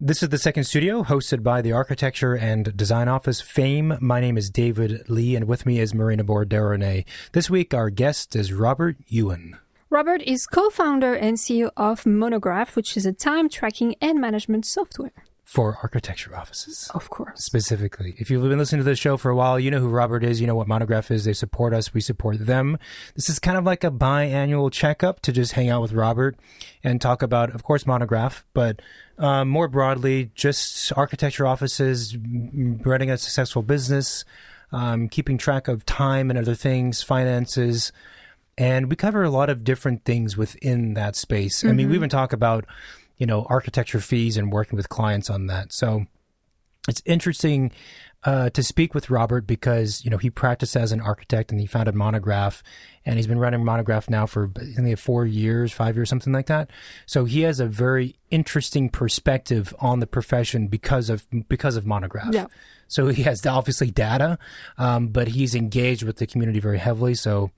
This is the Second Studio, hosted by the Architecture and Design Office, FAME. My name is David Lee, and with me is Marina Borderonay. This week, our guest is Robert Yuen. Robert is co-founder and CEO of Monograph, which is a time tracking and management software. For architecture offices. Of course. Specifically. If you've been listening to the show for a while, you know who Robert is. You know what Monograph is. They support us. We support them. This is kind of like a biannual checkup to just hang out with Robert and talk about, of course, Monograph, but more broadly, just architecture offices, running a successful business, keeping track of time and other things, finances. And we cover a lot of different things within that space. I mean, we even talk about architecture fees and working with clients on that. So it's interesting to speak with Robert because, he practiced as an architect and he founded Monograph, and he's been running Monograph now for 5 years, something like that. So he has a very interesting perspective on the profession because of Monograph. Yeah. So he has obviously data, but he's engaged with the community very heavily. So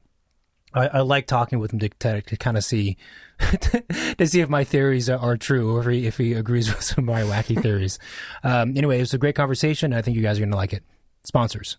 I like talking with him to kind of see to see if my theories are true or if he agrees with some of my wacky theories. Anyway, it was a great conversation. I think you guys are going to like it. Sponsors.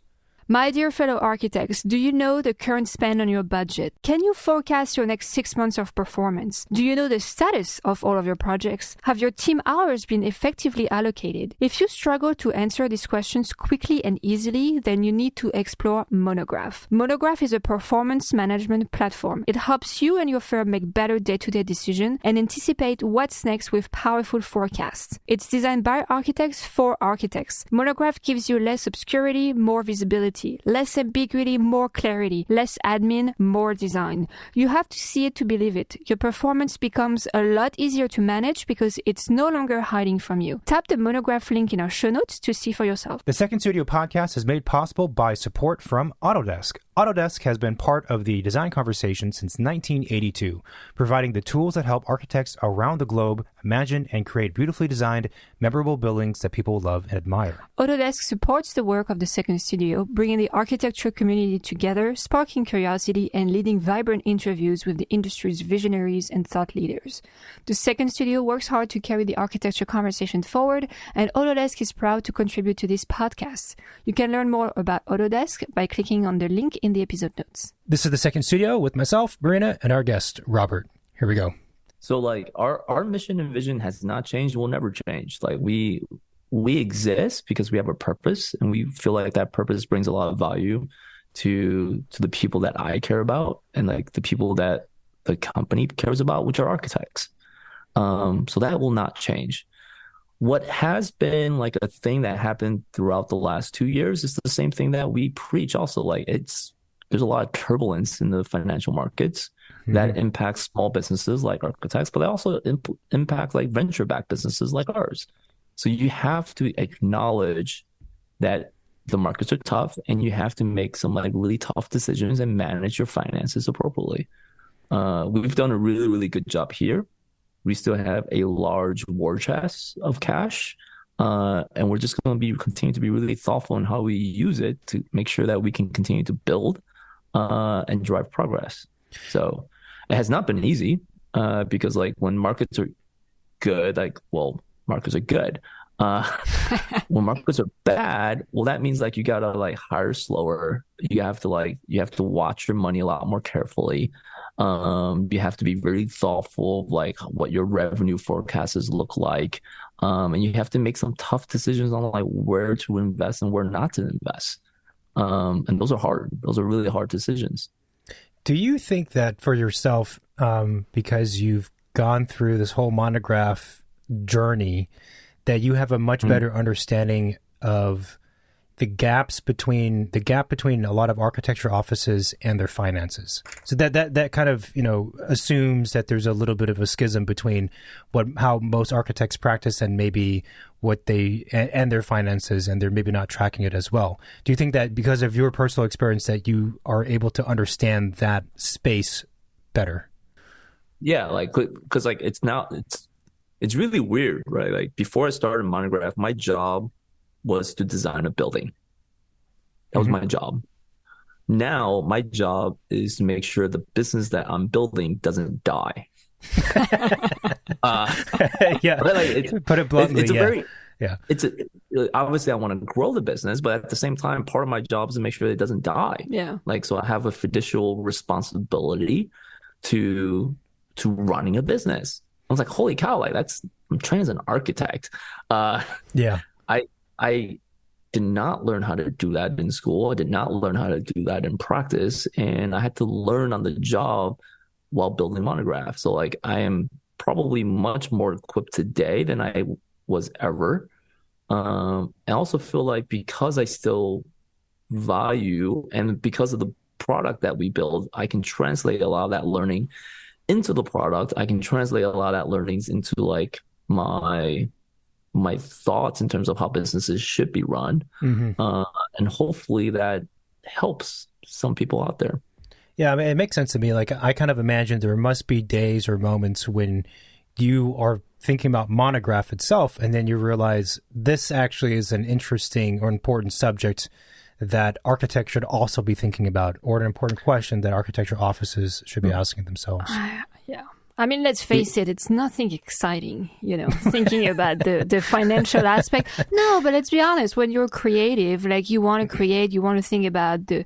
My dear fellow architects, do you know the current spend on your budget? Can you forecast your next 6 months of performance? Do you know the status of all of your projects? Have your team hours been effectively allocated? If you struggle to answer these questions quickly and easily, then you need to explore Monograph. Monograph is a performance management platform. It helps you and your firm make better day-to-day decisions and anticipate what's next with powerful forecasts. It's designed by architects for architects. Monograph gives you less obscurity, more visibility. Less ambiguity, more clarity. Less admin, more design. You have to see it to believe it. Your performance becomes a lot easier to manage because it's no longer hiding from you. Tap the Monograph link in our show notes to see for yourself. The Second Studio podcast is made possible by support from Autodesk. Autodesk has been part of the design conversation since 1982, providing the tools that help architects around the globe imagine and create beautifully designed, memorable buildings that people love and admire. Autodesk supports the work of the Second Studio, bringing the architecture community together, sparking curiosity, and leading vibrant interviews with the industry's visionaries and thought leaders. The Second Studio works hard to carry the architecture conversation forward, and Autodesk is proud to contribute to this podcast. You can learn more about Autodesk by clicking on the link in the episode notes. This is the Second Studio with myself, Marina, and our guest, Robert. Here we go. So our mission and vision has not changed, will never change. We exist because we have a purpose, and we feel like that purpose brings a lot of value to the people that I care about and the people that the company cares about, which are architects. So that will not change. What has been a thing that happened throughout the last 2 years is the same thing that we preach also. There's a lot of turbulence in the financial markets that impacts small businesses like architects, but they also impact venture-backed businesses like ours. So you have to acknowledge that the markets are tough, and you have to make some really tough decisions and manage your finances appropriately. We've done a really, really good job here. We still have a large war chest of cash, and we're just going to continue to be really thoughtful in how we use it to make sure that we can continue to build and drive progress. So it has not been easy because when markets are good, markets are good. When markets are bad, that means you gotta hire slower. You have to watch your money a lot more carefully. You have to be very thoughtful of what your revenue forecasts look like, and you have to make some tough decisions on where to invest and where not to invest. And those are hard. Those are really hard decisions. Do you think that for yourself, because you've gone through this whole Monograph journey, that you have a much better understanding of the gap between a lot of architecture offices and their finances? So that kind of assumes that there's a little bit of a schism between how most architects practice and maybe what they and their finances, and they're maybe not tracking it as well. Do you think that because of your personal experience that you are able to understand that space better? Yeah, because it's really weird, right? Before I started Monograph, my job was to design a building. That was my job. Now my job is to make sure the business that I'm building doesn't die. Yeah, but like put it bluntly. it's a Yeah, very yeah, it's a, obviously I want to grow the business, but at the same time, part of my job is to make sure that it doesn't die. Yeah. Like, so I have a fiducial responsibility to running a business. I was like, holy cow, like I'm trained as an architect. yeah. I did not learn how to do that in school. I did not learn how to do that in practice, and I had to learn on the job while building Monograph. So like I am probably much more equipped today than I was ever. I also feel like because I still value and because of the product that we build, I can translate a lot of that learning into the product. I can translate a lot of that learnings into like my thoughts in terms of how businesses should be run. And hopefully that helps some people out there. Yeah, I mean, it makes sense to me. Like, I kind of imagine there must be days or moments when you are thinking about Monograph itself, and then you realize this actually is an interesting or important subject that architects should also be thinking about, or an important question that architecture offices should be asking themselves. Yeah. I mean, let's face it, it's nothing exciting, thinking about the financial aspect. No, but let's be honest, when you're creative, like you want to create, you want to think about the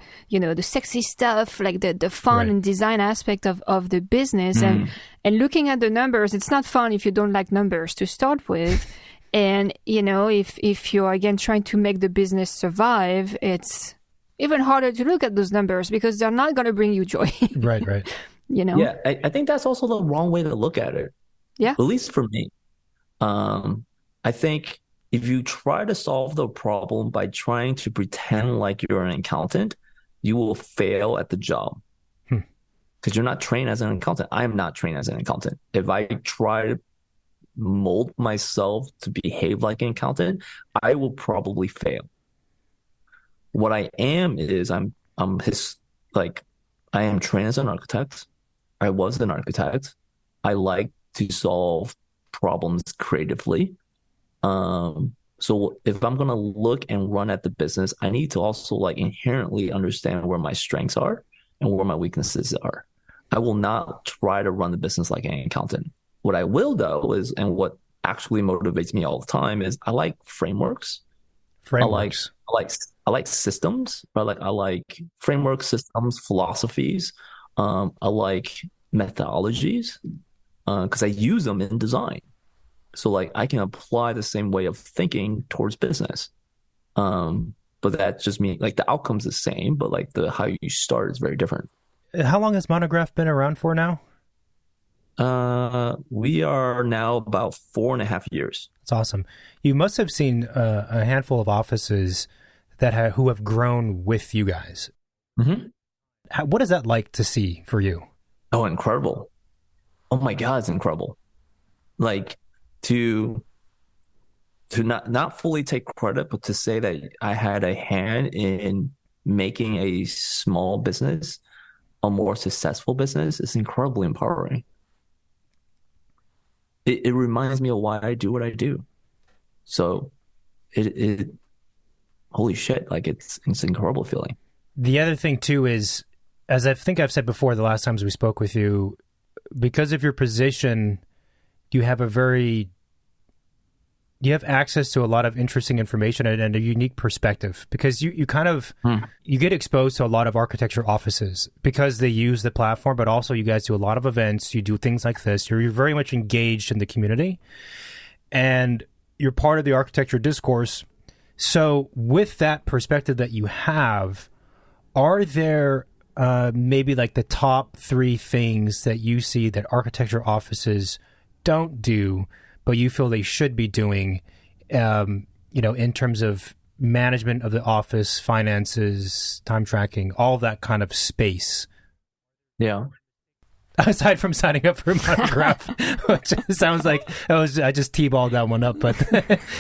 sexy stuff, like the fun Right. and design aspect of the business. And looking at the numbers, it's not fun if you don't like numbers to start with. And, if you're, again, trying to make the business survive, it's even harder to look at those numbers because they're not going to bring you joy. Right. Yeah, I think that's also the wrong way to look at it. Yeah. At least for me. I think if you try to solve the problem by trying to pretend like you're an accountant, you will fail at the job. Because you're not trained as an accountant. I am not trained as an accountant. If I try to mold myself to behave like an accountant, I will probably fail. What I am is I am trained as an architect. I was an architect. I like to solve problems creatively. So if I'm going to look and run at the business, I need to also like inherently understand where my strengths are and where my weaknesses are. I will not try to run the business like an accountant. What I will though is, and what actually motivates me all the time is I like frameworks. Frameworks. I like systems. I like frameworks, systems, philosophies. I like methodologies because I use them in design. So like I can apply the same way of thinking towards business. But that just means like the outcome's the same, but like how you start is very different. How long has Monograph been around for now? We are now about 4.5 years. That's awesome. You must have seen a handful of offices who have grown with you guys. What is that like to see for you? Oh, incredible. Oh my God, it's incredible. Like to not fully take credit, but to say that I had a hand in making a small business a more successful business is incredibly empowering. It reminds me of why I do what I do. So it holy shit, like it's an incredible feeling. The other thing too is, as I think I've said before the last times we spoke with you, because of your position, you have access to a lot of interesting information and a unique perspective, because you kind of you get exposed to a lot of architecture offices because they use the platform, but also you guys do a lot of events, you do things like this, you're very much engaged in the community and you're part of the architecture discourse. So with that perspective that you have, are there maybe like the top 3 things that you see that architecture offices don't do, but you feel they should be doing, in terms of management of the office, finances, time tracking, all that kind of space? Yeah. Aside from signing up for Monograph, which sounds like I just T-balled that one up, but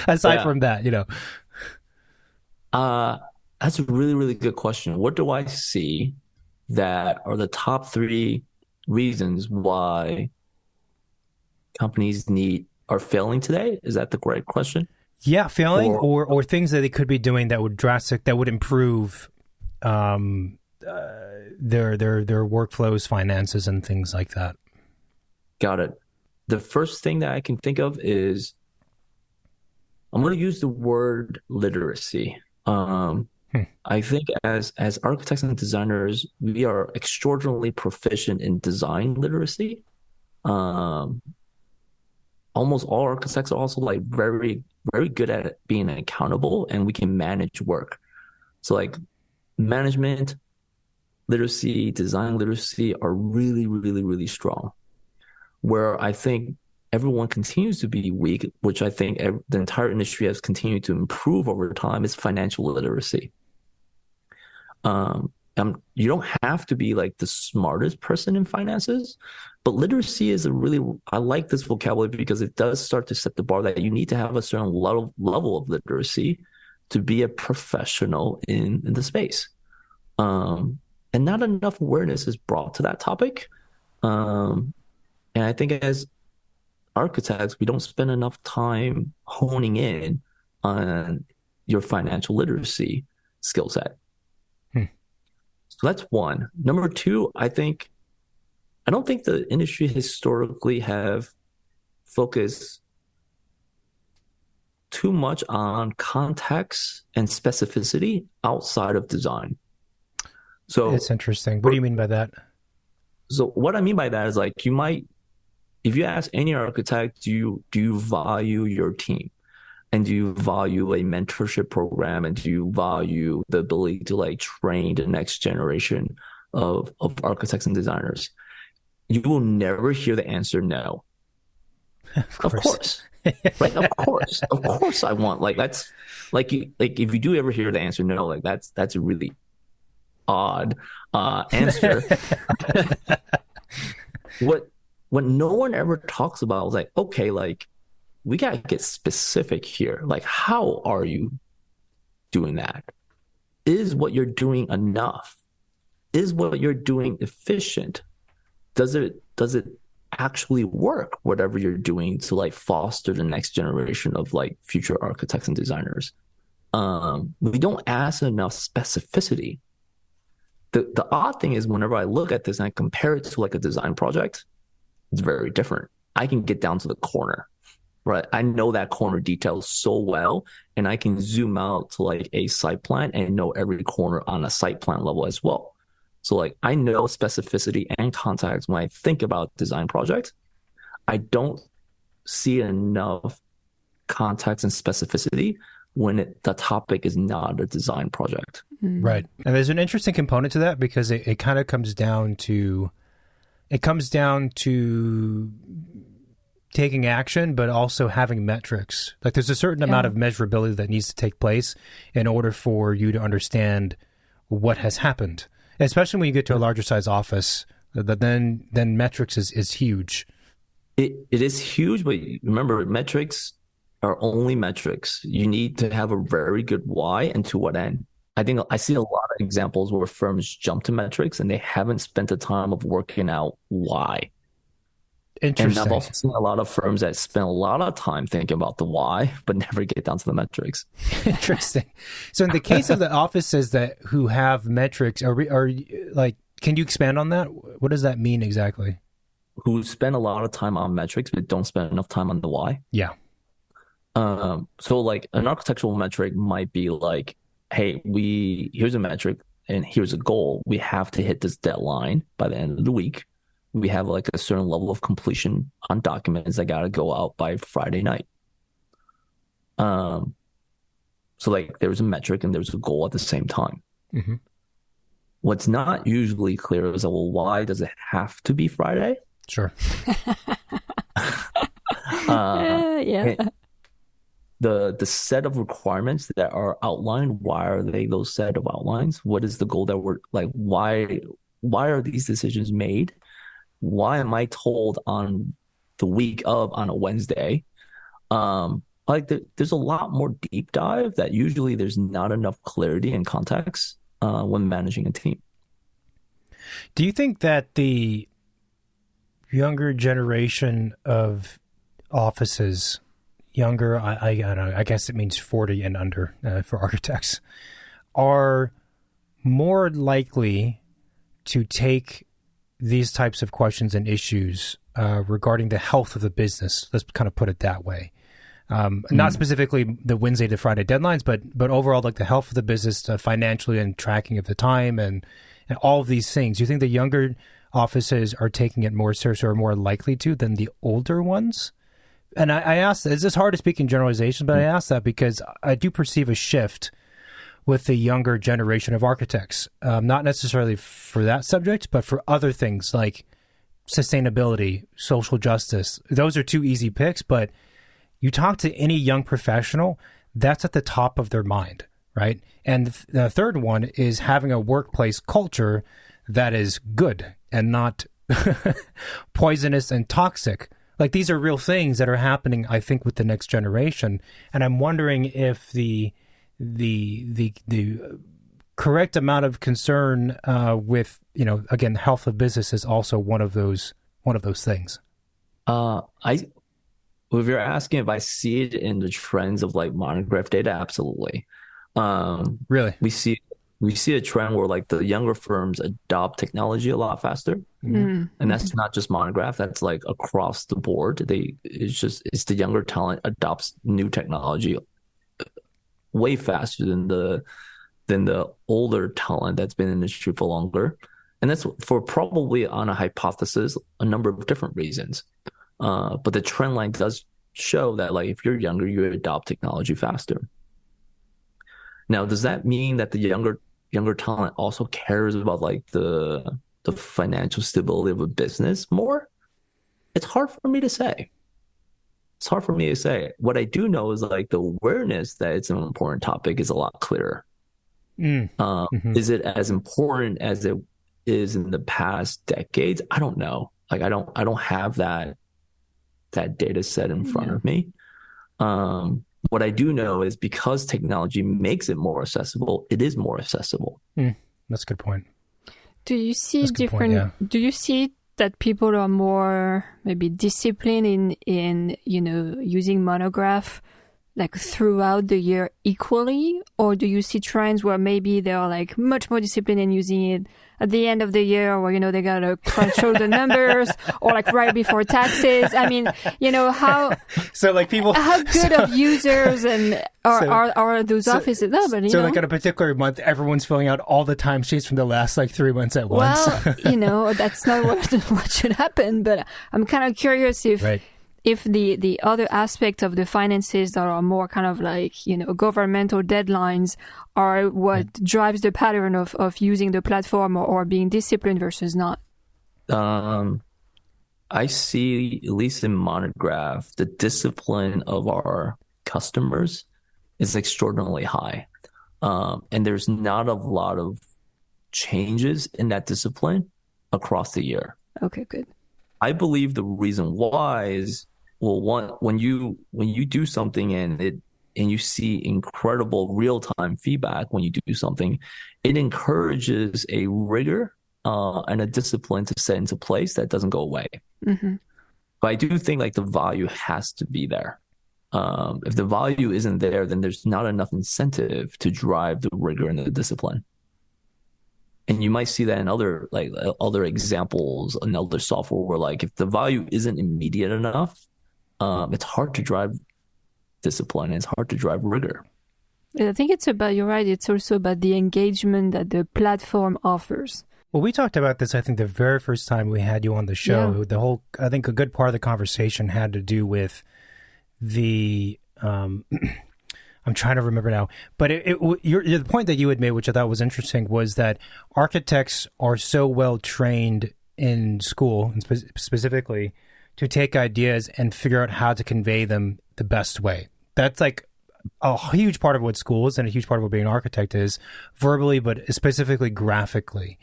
aside from that, That's a really, really good question. What do I see that are the top 3 reasons why companies are failing today? Is that the correct question? Yeah, failing or things that they could be doing that would improve their workflows, finances, and things like that. Got it. The first thing that I can think of is I'm going to use the word literacy. I think as architects and designers, we are extraordinarily proficient in design literacy. Almost all architects are also like very, very good at being accountable, and we can manage work. So like management literacy, design literacy are really, really, really strong. Where I think everyone continues to be weak, which I think the entire industry has continued to improve over time, is financial literacy. You don't have to be like the smartest person in finances, but literacy is I like this vocabulary because it does start to set the bar that you need to have a certain level of literacy to be a professional in the space. And not enough awareness is brought to that topic. And I think as architects, we don't spend enough time honing in on your financial literacy skill set. So that's one. Number two, I don't think the industry historically have focused too much on context and specificity outside of design. So it's interesting. What do you mean by that? So what I mean by that is like if you ask any architect, do you value your team? And do you value a mentorship program? And do you value the ability to like train the next generation of architects and designers? You will never hear the answer no. Of course. Right? Of course I want, like, that's like if you do ever hear the answer no, like that's a really odd answer. What no one ever talks about is like, okay, like we gotta get specific here. Like, how are you doing that? Is what you're doing enough? Is what you're doing efficient? Does it actually work, whatever you're doing, to like foster the next generation of like future architects and designers? We don't ask enough specificity. The odd thing is whenever I look at this and I compare it to like a design project, it's very different. I can get down to the corner, right? I know that corner detail so well, and I can zoom out to like a site plan and know every corner on a site plan level as well. So like I know specificity and context when I think about design projects. I don't see enough context and specificity when the topic is not a design project. Right. And there's an interesting component to that because it kind of comes down to taking action, but also having metrics. Like there's a certain amount of measurability that needs to take place in order for you to understand what has happened. Especially when you get to a larger size office, then metrics is huge. It is huge, but remember, metrics are only metrics. You need to have a very good why and to what end. I think I see a lot of examples where firms jump to metrics and they haven't spent the time of working out why. Interesting. And I've also seen a lot of firms that spend a lot of time thinking about the why, but never get down to the metrics. Interesting. So in the case of the offices who have metrics, are like, can you expand on that? What does that mean exactly? Who spend a lot of time on metrics, but don't spend enough time on the why? Yeah. So like an architectural metric might be like, hey, here's a metric and here's a goal. We have to hit this deadline by the end of the week. We have like a certain level of completion on documents that got to go out by Friday night. So like there's a metric and there's a goal at the same time. Mm-hmm. What's not usually clear is, well, why does it have to be Friday? Sure. The set of requirements that are outlined, why are they those set of outlines? What is the goal that we're like, why are these decisions made? Why am I told on the week of on a Wednesday? There's a lot more deep dive that usually there's not enough clarity and context when managing a team. Do you think that the younger generation of offices, younger, I don't know, I guess it means 40 and under for architects, are more likely to take these types of questions and issues regarding the health of the business. Let's kind of put it that way. Not specifically the Wednesday to Friday deadlines, but overall, like the health of the business financially and tracking of the time and all of these things. Do you think the younger offices are taking it more serious or more likely to than the older ones? And I ask, it's just hard to speak in generalization, but I ask that because I do perceive a shift with the younger generation of architects, not necessarily for that subject, but for other things like sustainability, social justice. Those are two easy picks, but you talk to any young professional, that's at the top of their mind, right? And the third one is having a workplace culture that is good and not poisonous and toxic. Like these are real things that are happening, I think, with the next generation. And I'm wondering if the correct amount of concern with, again, health of business is also one of those things. If you're asking if I see it in the trends of like Monograph data, absolutely. Really? We see a trend where like the younger firms adopt technology a lot faster. And that's not just Monograph, that's like across the board. It's the younger talent adopts new technology way faster than the older talent that's been in the industry for longer. And that's for probably on a hypothesis, a number of different reasons. But the trend line does show that like if you're younger, you adopt technology faster. Now, does that mean that the younger talent also cares about like the financial stability of a business more? It's hard for me to say. What I do know is like the awareness that it's an important topic is a lot clearer. Is it as important as it is in the past decades? I don't know. Like I don't have that data set in front of me. What I do know is because technology makes it more accessible, it is more accessible. That's a good point. Do you see do you see that people are more maybe disciplined in using Monograph like throughout the year equally, or do you see trends where maybe they are like much more disciplined in using it at the end of the year, where they gotta crunch all the numbers, or like right before taxes? I mean, how so like people how good of users and are those offices? No, but so like in a particular month, everyone's filling out all the timesheets from the last like 3 months at once. Well, that's not what should happen. But I'm kind of curious if the other aspect of the finances that are more kind of like, governmental deadlines are what drives the pattern of using the platform or being disciplined versus not. I see, at least in Monograph, the discipline of our customers is extraordinarily high. And there's not a lot of changes in that discipline across the year. Okay, good. I believe the reason why is, well, when you do something and you see incredible real-time feedback when you do something, it encourages a rigor and a discipline to set into place that doesn't go away. But I do think like the value has to be there. If the value isn't there, then there's not enough incentive to drive the rigor and the discipline. And you might see that in other examples in other software where like if the value isn't immediate enough, it's hard to drive discipline. It's hard to drive rigor. I think you're right. It's also about the engagement that the platform offers. Well, we talked about this, I think, the very first time we had you on the show. Yeah. I think a good part of the conversation had to do with the, I'm trying to remember now, but the point that you had made, which I thought was interesting, was that architects are so well trained in school, and specifically, to take ideas and figure out how to convey them the best way. That's like a huge part of what school is and a huge part of what being an architect is, verbally, but specifically graphically.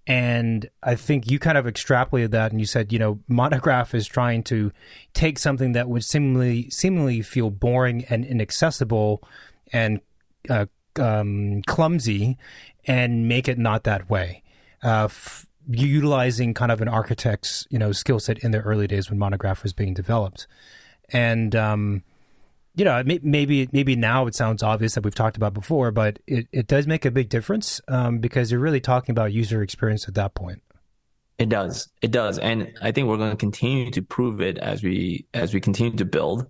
And I think you kind of extrapolated that and you said, Monograph is trying to take something that would seemingly feel boring and inaccessible and clumsy and make it not that way. Utilizing kind of an architect's, skill set in the early days when Monograph was being developed. And, maybe now it sounds obvious that we've talked about before, but it does make a big difference because you're really talking about user experience at that point. It does. It does. And I think we're going to continue to prove it as we continue to build.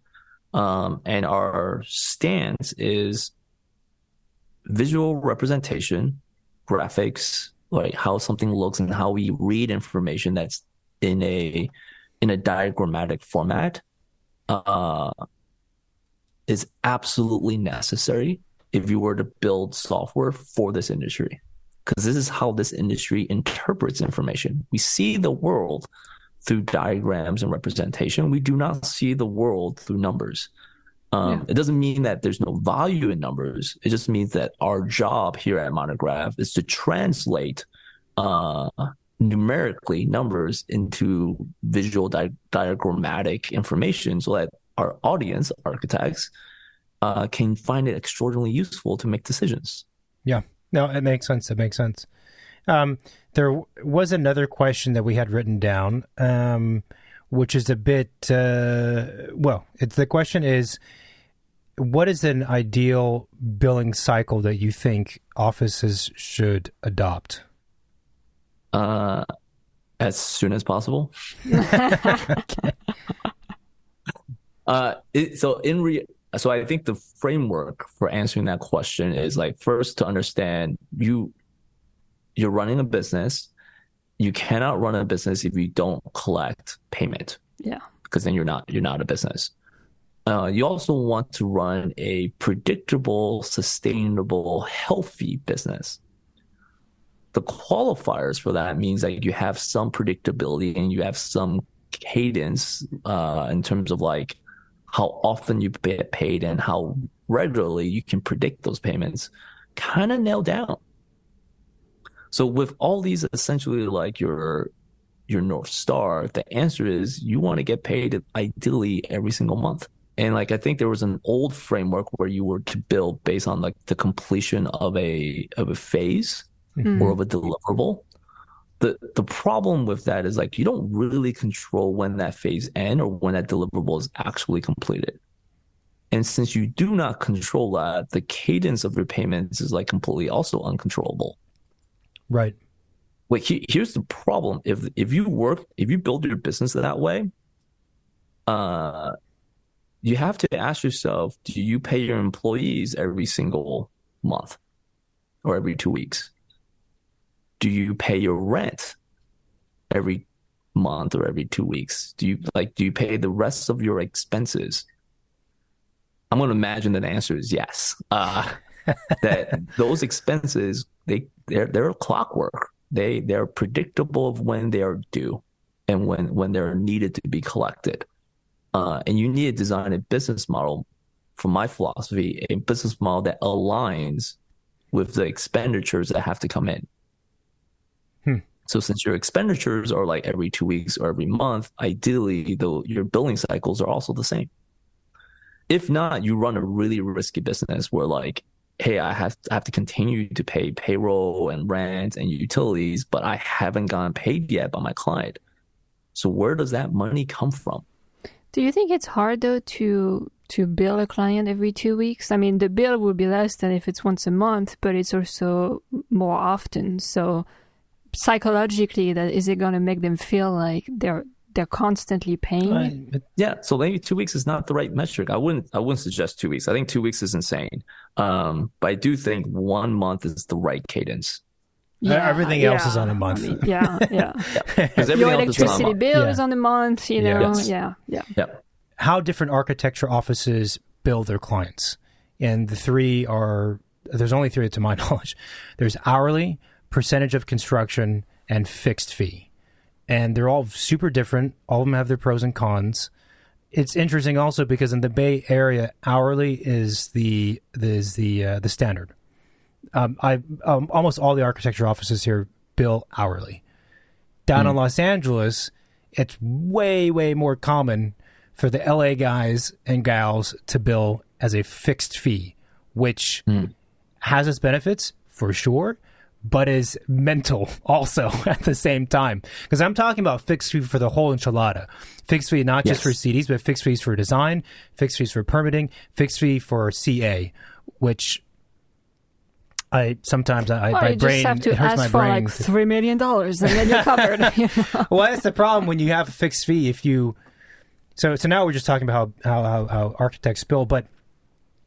And our stance is visual representation, graphics, like how something looks and how we read information that's in a diagrammatic format, is absolutely necessary if you were to build software for this industry. Because this is how this industry interprets information. We see the world through diagrams and representation. We do not see the world through numbers. It doesn't mean that there's no value in numbers. It just means that our job here at Monograph is to translate numerically numbers into visual diagrammatic information so that our audience, architects, can find it extraordinarily useful to make decisions. Yeah. No, it makes sense. It makes sense. There was another question that we had written down, which is a bit, the question is, what is an ideal billing cycle that you think offices should adopt? As soon as possible. So I think the framework for answering that question is like, first, to understand you're running a business. You cannot run a business if you don't collect payment. Yeah. Because then you're not a business. You also want to run a predictable, sustainable, healthy business. The qualifiers for that means that you have some predictability and you have some cadence in terms of like how often you get paid and how regularly you can predict those payments kind of nailed down. So with all these essentially like your North Star, the answer is you want to get paid ideally every single month. And like, I think there was an old framework where you were to bill based on like the completion of a phase or of a deliverable. The problem with that is like, you don't really control when that phase ends or when that deliverable is actually completed. And since you do not control that, the cadence of your payments is like completely also uncontrollable. Right. Like here's the problem. If you build your business that way, you have to ask yourself, do you pay your employees every single month or every 2 weeks? Do you pay your rent every month or every 2 weeks? Do you pay the rest of your expenses? I'm going to imagine that the answer is yes. That those expenses, they're clockwork. They're predictable of when they are due and when they're needed to be collected. And you need to design a business model, from my philosophy, a business model that aligns with the expenditures that have to come in. So since your expenditures are like every 2 weeks or every month, ideally, your billing cycles are also the same. If not, you run a really risky business where like, hey, I have to continue to pay payroll and rent and utilities, but I haven't gotten paid yet by my client. So where does that money come from? Do you think it's hard though to bill a client every 2 weeks? I mean, the bill will be less than if it's once a month, but it's also more often. So psychologically, is it going to make them feel like they're constantly paying? Yeah, so maybe 2 weeks is not the right metric. I wouldn't suggest 2 weeks. I think 2 weeks is insane. But I do think 1 month is the right cadence. Yeah, everything else is on a month. I mean, yeah. Your electricity bill is on a month, you know. Yes. Yeah. How different architecture offices bill their clients. And there's only three to my knowledge. There's hourly, percentage of construction, and fixed fee. And they're all super different. All of them have their pros and cons. It's interesting also because in the Bay Area, hourly is the standard. Almost all the architecture offices here bill hourly. Down in Los Angeles, it's way, way more common for the LA guys and gals to bill as a fixed fee, which has its benefits for sure, but is mental also at the same time. Because I'm talking about fixed fee for the whole enchilada. Fixed fee not just for CDs, but fixed fees for design, fixed fees for permitting, fixed fee for CA, which sometimes Or my you brain, just have to it hurts ask my for brain. like $3 million and then you're covered. Well, that's the problem when you have a fixed fee. So now we're just talking about how architects bill, but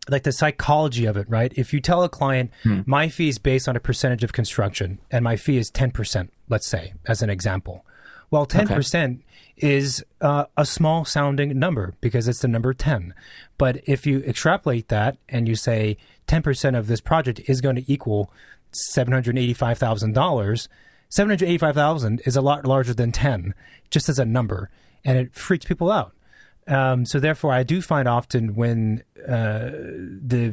like the psychology of it, right? If you tell a client, my fee is based on a percentage of construction and my fee is 10%, let's say, as an example. Well, 10% is a small sounding number because it's the number 10. But if you extrapolate that and you say 10% of this project is going to equal $785,000, $785,000 is a lot larger than 10, just as a number, and it freaks people out. So therefore, I do find often when the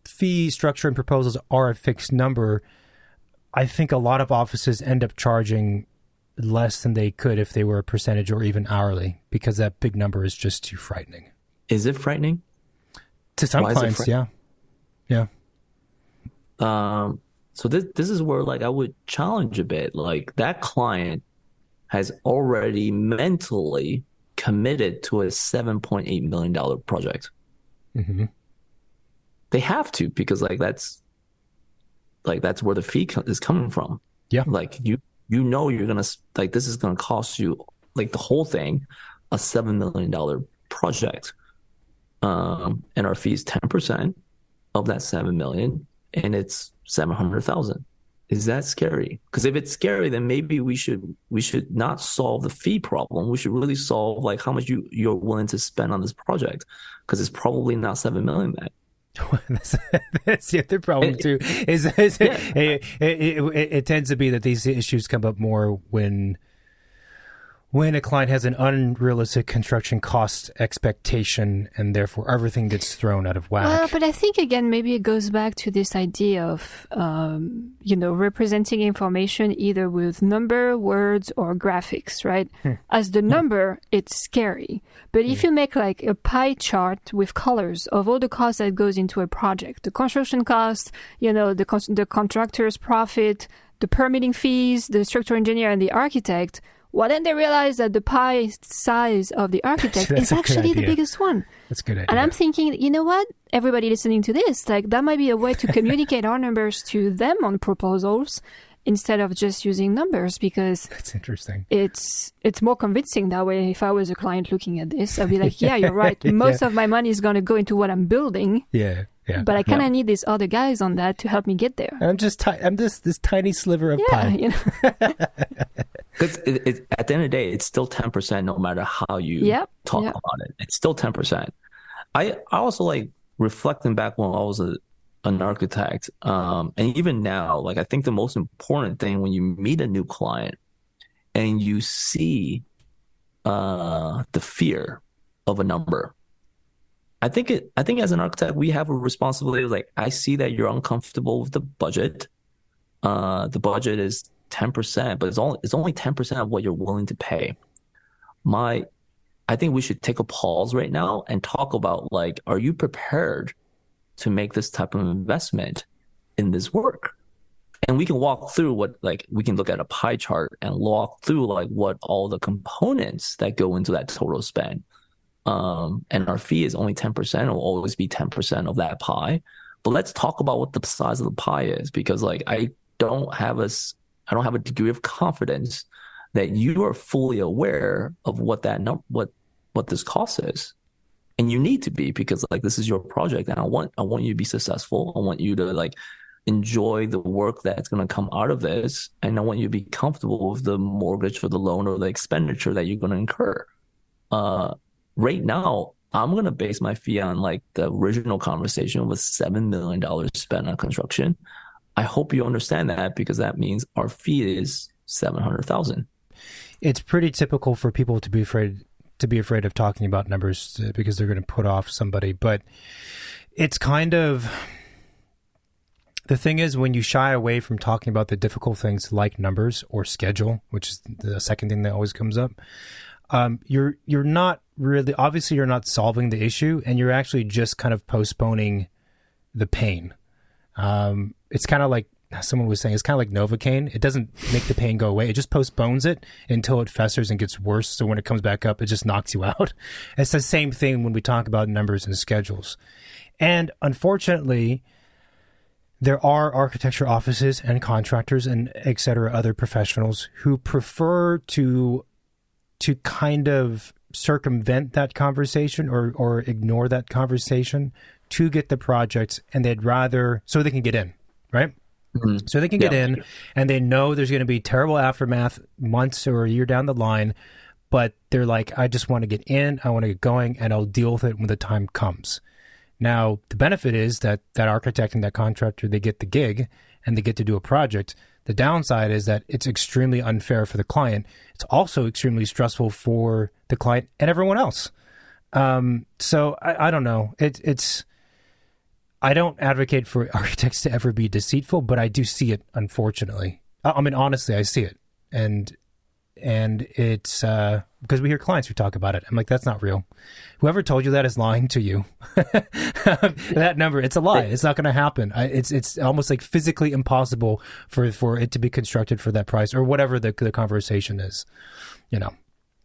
fee structure and proposals are a fixed number, I think a lot of offices end up charging less than they could if they were a percentage or even hourly, because that big number is just too frightening. Is it frightening? To some clients, yeah. So this is where like I would challenge a bit. Like that client has already mentally committed to a $7.8 million project. Mm-hmm. They have to, because that's where the fee is coming from. Yeah. Like you know you're gonna like this is gonna cost you like the whole thing a $7 million project, and our fee is 10% of that 7 million, and it's 700,000. Is that scary? Because if it's scary, then maybe we should not solve the fee problem. We should really solve like how much you're willing to spend on this project, because it's probably not 7 million then. That's the other problem too. It tends to be that these issues come up more when a client has an unrealistic construction cost expectation, and therefore everything gets thrown out of whack. Well, but I think again, maybe it goes back to this idea of, representing information either with number, words, or graphics, right? As the number, it's scary. But if you make like a pie chart with colors of all the costs that goes into a project, the construction cost, the contractor's profit, the permitting fees, the structural engineer, and the architect, well, then they realize that the pie size of the architect is actually the biggest one. That's a good idea. And I'm thinking, you know what? Everybody listening to this, like that might be a way to communicate our numbers to them on proposals instead of just using numbers, because that's interesting. It's more convincing that way. If I was a client looking at this, I'd be like, yeah, you're right. Most of my money is going to go into what I'm building. Yeah. But I kind of need these other guys on that to help me get there. I'm just I'm this tiny sliver of pie. Because at the end of the day, it's still 10% no matter how you talk about it. It's still 10%. I also like reflecting back when I was an architect, and even now, like I think the most important thing when you meet a new client and you see the fear of a number. I think as an architect, we have a responsibility. Like, I see that you're uncomfortable with the budget. The budget is 10%, but it's only 10% of what you're willing to pay. I think we should take a pause right now and talk about, like, are you prepared to make this type of investment in this work? And we can walk through we can look at a pie chart and walk through like what all the components that go into that total spend. And our fee is only 10%. It will always be 10% of that pie. But let's talk about what the size of the pie is, because like I don't have a degree of confidence that you are fully aware of what this cost is. And you need to be, because like this is your project, and I want you to be successful. I want you to like enjoy the work that's going to come out of this, and I want you to be comfortable with the mortgage for the loan or the expenditure that you're going to incur. Right now, I'm going to base my fee on like the original conversation with $7 million spent on construction. I hope you understand that, because that means our fee is $700,000. It's pretty typical for people to be afraid of talking about numbers because they're going to put off somebody. But it's kind of, the thing is, when you shy away from talking about the difficult things like numbers or schedule, which is the second thing that always comes up, you're not really, obviously you're not solving the issue, and you're actually just kind of postponing the pain. It's kind of like someone was saying, it's kind of like Novocaine. It doesn't make the pain go away. It just postpones it until it festers and gets worse. So when it comes back up, it just knocks you out. It's the same thing when we talk about numbers and schedules. And unfortunately, there are architecture offices and contractors and et cetera, other professionals who prefer to kind of circumvent that conversation or ignore that conversation to get the projects, and they'd rather, so they can get in, right? Mm-hmm. So they can get in, and they know there's going to be terrible aftermath months or a year down the line, but they're like, I just want to get in, I want to get going, and I'll deal with it when the time comes. Now, the benefit is that architect and that contractor, they get the gig and they get to do a project. The downside is that it's extremely unfair for the client. It's also extremely stressful for the client and everyone else. So I don't know. I don't advocate for architects to ever be deceitful, but I do see it, unfortunately. I mean, honestly, I see it. And it's because we hear clients who talk about it. I'm like, that's not real. Whoever told you that is lying to you. That number, it's a lie. It's not going to happen. It's almost like physically impossible for it to be constructed for that price or whatever the conversation is, you know.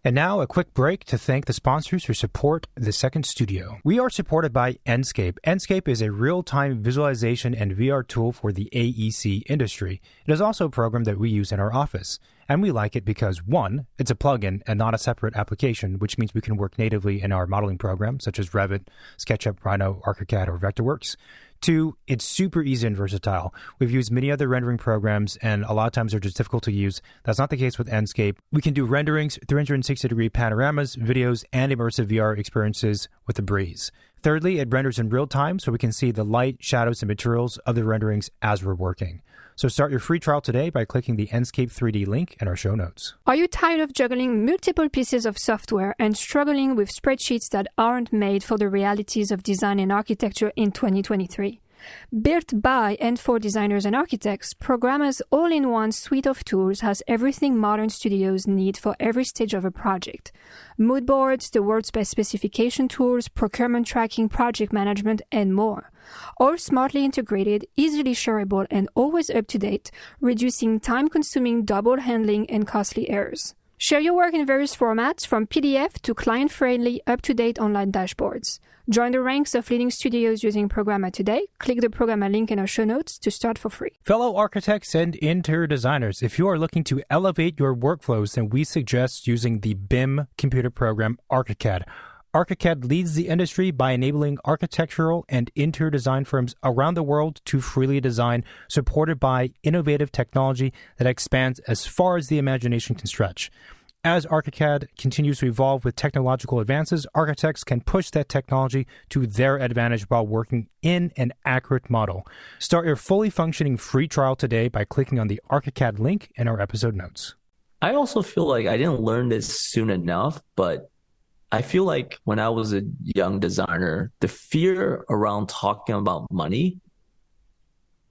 And now a quick break to thank the sponsors who support the second studio. We are supported by Enscape. Enscape is a real-time visualization and VR tool for the AEC industry. It is also a program that we use in our office. And we like it because, one, it's a plugin and not a separate application, which means we can work natively in our modeling programs such as Revit, SketchUp, Rhino, ArchiCAD, or Vectorworks. Two, it's super easy and versatile. We've used many other rendering programs, and a lot of times they're just difficult to use. That's not the case with Enscape. We can do renderings, 360-degree panoramas, videos, and immersive VR experiences with a breeze. Thirdly, it renders in real time, so we can see the light, shadows, and materials of the renderings as we're working. So start your free trial today by clicking the Enscape 3D link in our show notes. Are you tired of juggling multiple pieces of software and struggling with spreadsheets that aren't made for the realities of design and architecture in 2023? Built by and for designers and architects, Programma's all-in-one suite of tools has everything modern studios need for every stage of a project. Mood boards, the world's best specification tools, procurement tracking, project management, and more. All smartly integrated, easily shareable, and always up-to-date, reducing time-consuming double handling and costly errors. Share your work in various formats, from PDF to client-friendly, up-to-date online dashboards. Join the ranks of leading studios using Programma today. Click the Programma link in our show notes to start for free. Fellow architects and interior designers, if you are looking to elevate your workflows, then we suggest using the BIM computer program ArchiCAD. ArchiCAD leads the industry by enabling architectural and interior design firms around the world to freely design, supported by innovative technology that expands as far as the imagination can stretch. As ArchiCAD continues to evolve with technological advances, architects can push that technology to their advantage while working in an accurate model. Start your fully functioning free trial today by clicking on the ArchiCAD link in our episode notes. I also feel like I didn't learn this soon enough, but I feel like when I was a young designer, the fear around talking about money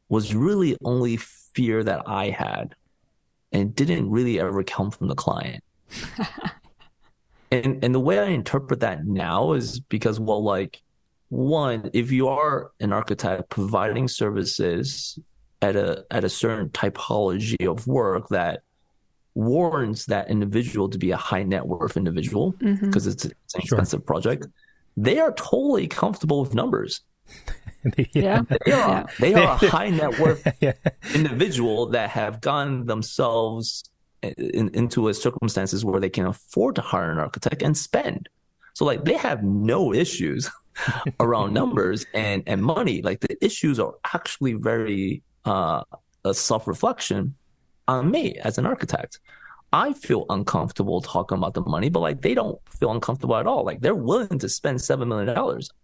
was really only fear that I had, and didn't really ever come from the client. And the way I interpret that now is because, well, like, one, if you are an architect providing services at a certain typology of work that warrants that individual to be a high net worth individual, because it's an expensive project, they are totally comfortable with numbers. They are a high net worth individual that have gotten themselves into a circumstances where they can afford to hire an architect and spend. So like they have no issues around numbers and money. Like the issues are actually very a self-reflection on me as an architect. I feel uncomfortable talking about the money, but like they don't feel uncomfortable at all. Like they're willing to spend $7 million.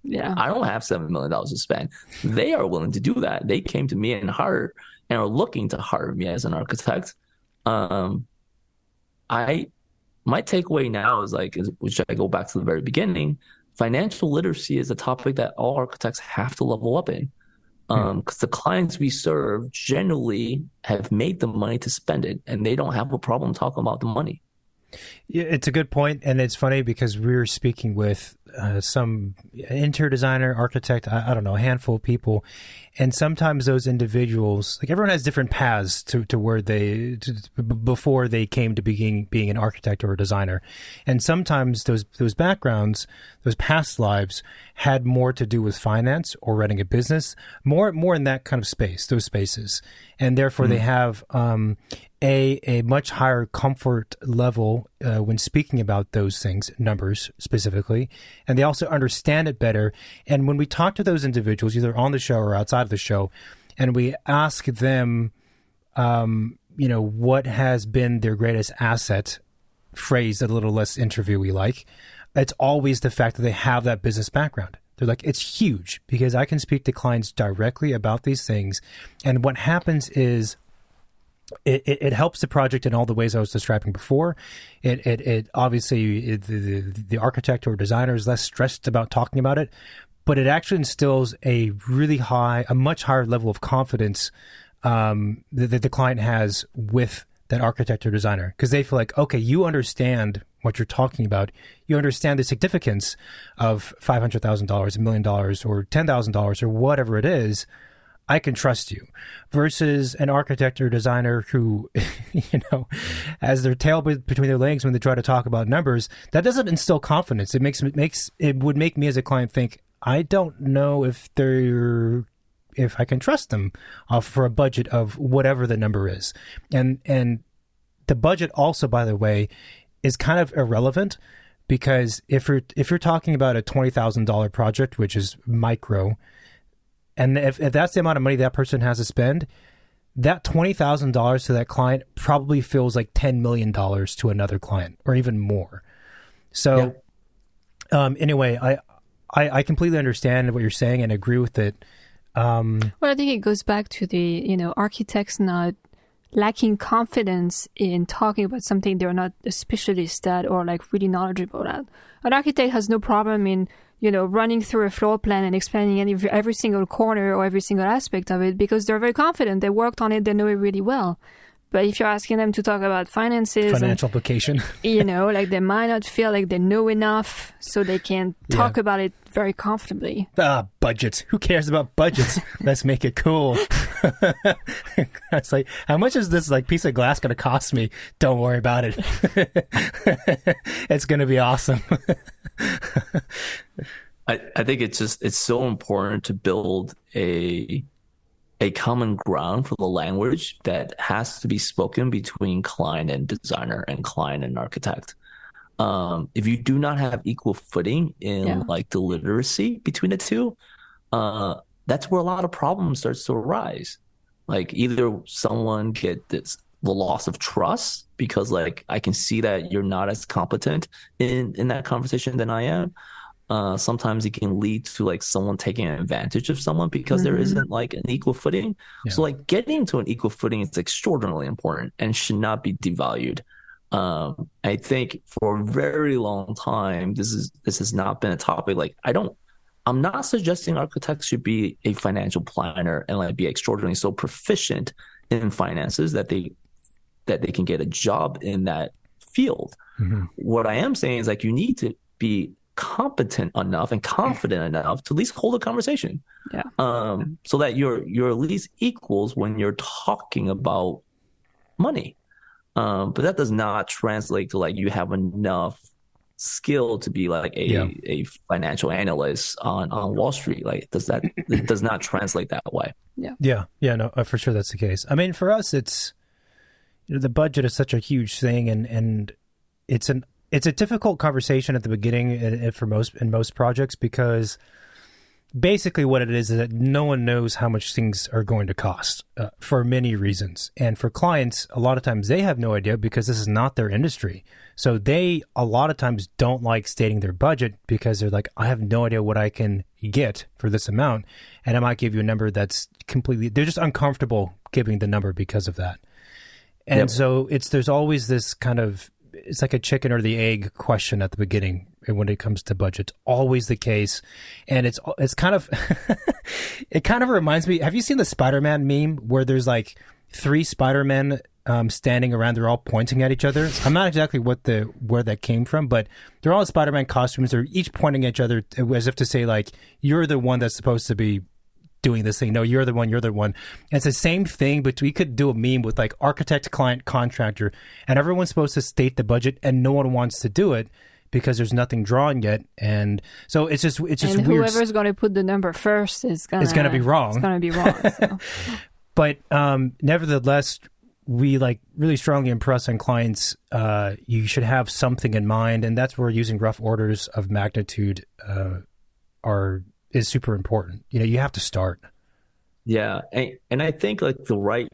Yeah. I don't have $7 million to spend. They are willing to do that. They came to me and hired and are looking to hire me as an architect. My takeaway now is which I go back to the very beginning, financial literacy is a topic that all architects have to level up in. Because the clients we serve generally have made the money to spend it, and they don't have a problem talking about the money. Yeah, it's a good point, and it's funny because we were speaking with some interior designer, architect, I don't know, a handful of people. And sometimes those individuals, like everyone has different paths to where before they came to being an architect or a designer. And sometimes those backgrounds, those past lives had more to do with finance or running a business, more in that kind of space, those spaces. And therefore they have, a much higher comfort level when speaking about those things, numbers specifically, and they also understand it better. And when we talk to those individuals, either on the show or outside of the show, and we ask them, what has been their greatest asset, phrased a little less interviewee like, it's always the fact that they have that business background. They're like, it's huge because I can speak to clients directly about these things. And what happens is, it helps the project in all the ways I was describing before. It obviously the architect or designer is less stressed about talking about it, but it actually instills a much higher level of confidence that the client has with that architect or designer, because they feel like, okay, you understand what you're talking about. You understand the significance of $500,000, $1 million, or $10,000, or whatever it is. I can trust you, versus an architect or designer who, has their tail between their legs when they try to talk about numbers. That doesn't instill confidence. It would make me as a client think, I don't know if I can trust them for a budget of whatever the number is. And the budget also, by the way, is kind of irrelevant, because if you're talking about a $20,000 project, which is micro, and if that's the amount of money that person has to spend, that $20,000 to that client probably feels like $10 million to another client, or even more. So anyway, I completely understand what you're saying and agree with it. Well, I think it goes back to the, architects not lacking confidence in talking about something they're not a specialist at or like really knowledgeable at. An architect has no problem in running through a floor plan and explaining every single corner or every single aspect of it, because they're very confident. They worked on it. They know it really well. But if you're asking them to talk about finances, financial implication, like they might not feel like they know enough, so they can talk about it very comfortably. Budgets. Who cares about budgets? Let's make it cool. It's like, how much is this piece of glass going to cost me? Don't worry about it. It's going to be awesome. I think it's so important to build a common ground for the language that has to be spoken between client and designer and client and architect. If you do not have equal footing in the literacy between the two, that's where a lot of problems starts to arise. Like, either someone get the loss of trust because I can see that you're not as competent in that conversation than I am. Sometimes it can lead to someone taking advantage of someone because there isn't an equal footing. Yeah. So getting to an equal footing is extraordinarily important and should not be devalued. I think for a very long time, this has not been a topic. I'm not suggesting architects should be a financial planner and be extraordinarily so proficient in finances that they can get a job in that field. Mm-hmm. What I am saying is you need to be competent enough and confident enough to at least hold a conversation. So that you're at least equals when you're talking about money. But that does not translate to you have enough skill to be a financial analyst on Wall Street. It does not translate that way. No, for sure that's the case. I mean, for us, it's the budget is such a huge thing, and it's a difficult conversation at the beginning for most projects, because basically what it is that no one knows how much things are going to cost for many reasons. And for clients, a lot of times they have no idea because this is not their industry. So they, a lot of times, don't like stating their budget because they're like, I have no idea what I can get for this amount. And I might give you a number that's they're just uncomfortable giving the number because of that. And so there's always this kind of, it's like a chicken or the egg question at the beginning when it comes to budget. Always the case. And it's kind of, it kind of reminds me, have you seen the Spider-Man meme where there's 3 Spider-Men standing around. They're all pointing at each other. I'm not exactly where that came from, but they're all in Spider-Man costumes. They're each pointing at each other as if to say, like, you're the one that's supposed to be doing this thing. No, you're the one. And it's the same thing, but we could do a meme with like architect, client, contractor, and everyone's supposed to state the budget, and no one wants to do it because there's nothing drawn yet. And so it's just and weird. Whoever's going to put the number first is going to be wrong. It's going to be wrong. So. But nevertheless, we like really strongly impress on clients. You should have something in mind, and that's where using rough orders of magnitude is super important. You have to start. Yeah, and I think like the right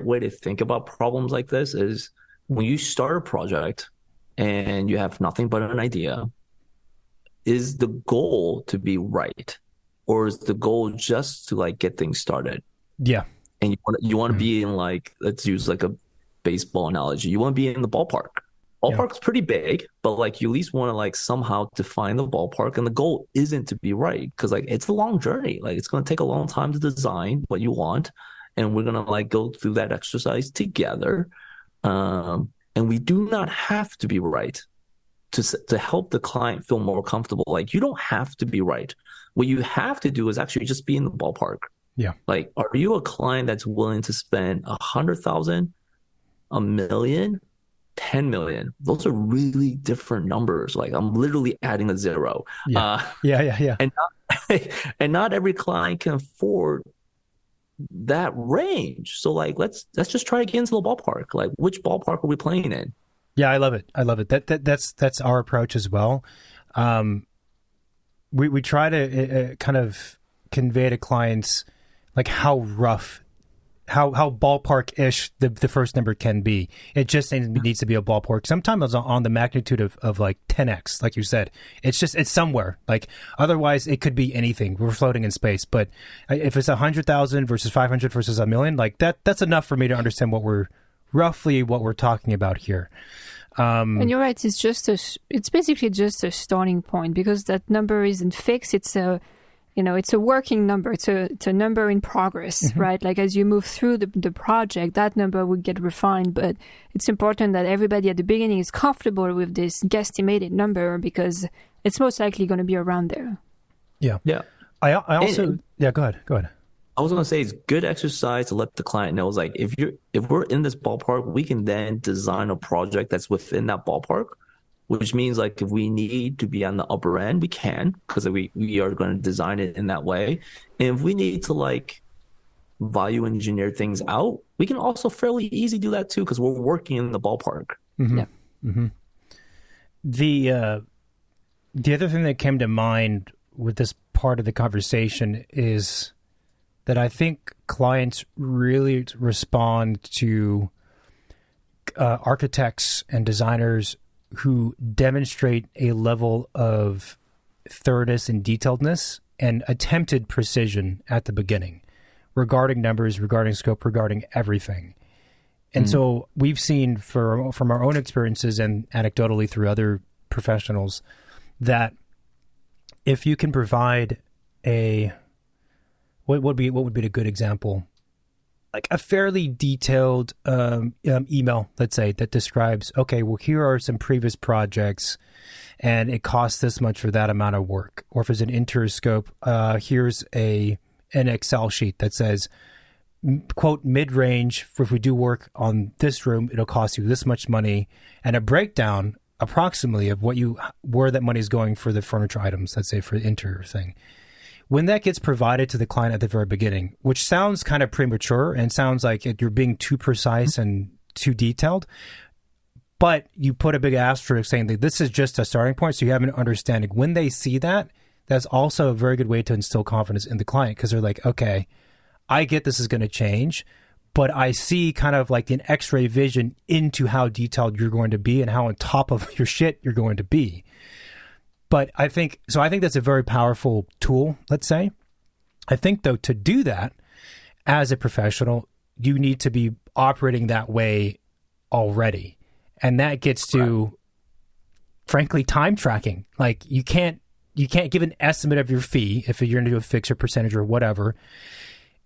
way to think about problems like this is when you start a project and you have nothing but an idea, is the goal to be right, or is the goal just to like get things started? Yeah. And you want to be in, like, let's use like a baseball analogy. You want to be in the ballpark. Ballpark's pretty big, but like you at least want to like somehow define the ballpark, and the goal isn't to be right, because like it's a long journey. Like it's going to take a long time to design what you want, and we're going to like go through that exercise together. And we do not have to be right to help the client feel more comfortable. Like you don't have to be right. What you have to do is actually just be in the ballpark. Yeah. Like, are you a client that's willing to spend 100,000, $1 million, 10 million? Those are really different numbers. Like I'm literally adding a zero. Yeah. And not every client can afford that range. So like, let's just try to get into the ballpark. Like, which ballpark are we playing in? Yeah, I love it. That's our approach as well. We try to kind of convey to clients like how rough, how ballpark-ish the first number can be. It just needs to be a ballpark. Sometimes on the magnitude of like 10x, like you said. It's somewhere. Like otherwise, it could be anything. We're floating in space. But if it's 100,000 versus 500 versus a million, like that's enough for me to understand what we're talking about here. And you're right. It's basically just a starting point, because that number isn't fixed. It's a working number. It's a number in progress, mm-hmm. right? Like as you move through the project, that number will get refined. But it's important that everybody at the beginning is comfortable with this guesstimated number, because it's most likely going to be around there. Yeah. Yeah. I also go ahead. I was going to say it's good exercise to let the client know, like if we're in this ballpark, we can then design a project that's within that ballpark, which means like if we need to be on the upper end, we can, because we are going to design it in that way. And if we need to like value engineer things out, we can also fairly easy do that too, because we're working in the ballpark. Mm-hmm. Yeah. Mm-hmm. The other thing that came to mind with this part of the conversation is that I think clients really respond to architects and designers who demonstrate a level of thoroughness and detailedness and attempted precision at the beginning regarding numbers, regarding scope, regarding everything. And so we've seen from our own experiences and anecdotally through other professionals that if you can provide what would be a good example? Like a fairly detailed email, let's say, that describes, okay, well, here are some previous projects and it costs this much for that amount of work. Or if it's an interior scope, here's an Excel sheet that says, quote, mid-range, if we do work on this room, it'll cost you this much money, and a breakdown approximately of where that money is going for the furniture items, let's say for the interior thing. When that gets provided to the client at the very beginning, which sounds kind of premature and sounds like you're being too precise and too detailed, but you put a big asterisk saying that this is just a starting point, so you have an understanding. When they see that, that's also a very good way to instill confidence in the client, because they're like, okay, I get this is going to change, but I see kind of like an X-ray vision into how detailed you're going to be and how on top of your shit you're going to be. But I think that's a very powerful tool, let's say. I think, though, to do that as a professional, you need to be operating that way already. And that gets to, frankly, time tracking. Like you can't give an estimate of your fee if you're going to do a fixed or percentage or whatever,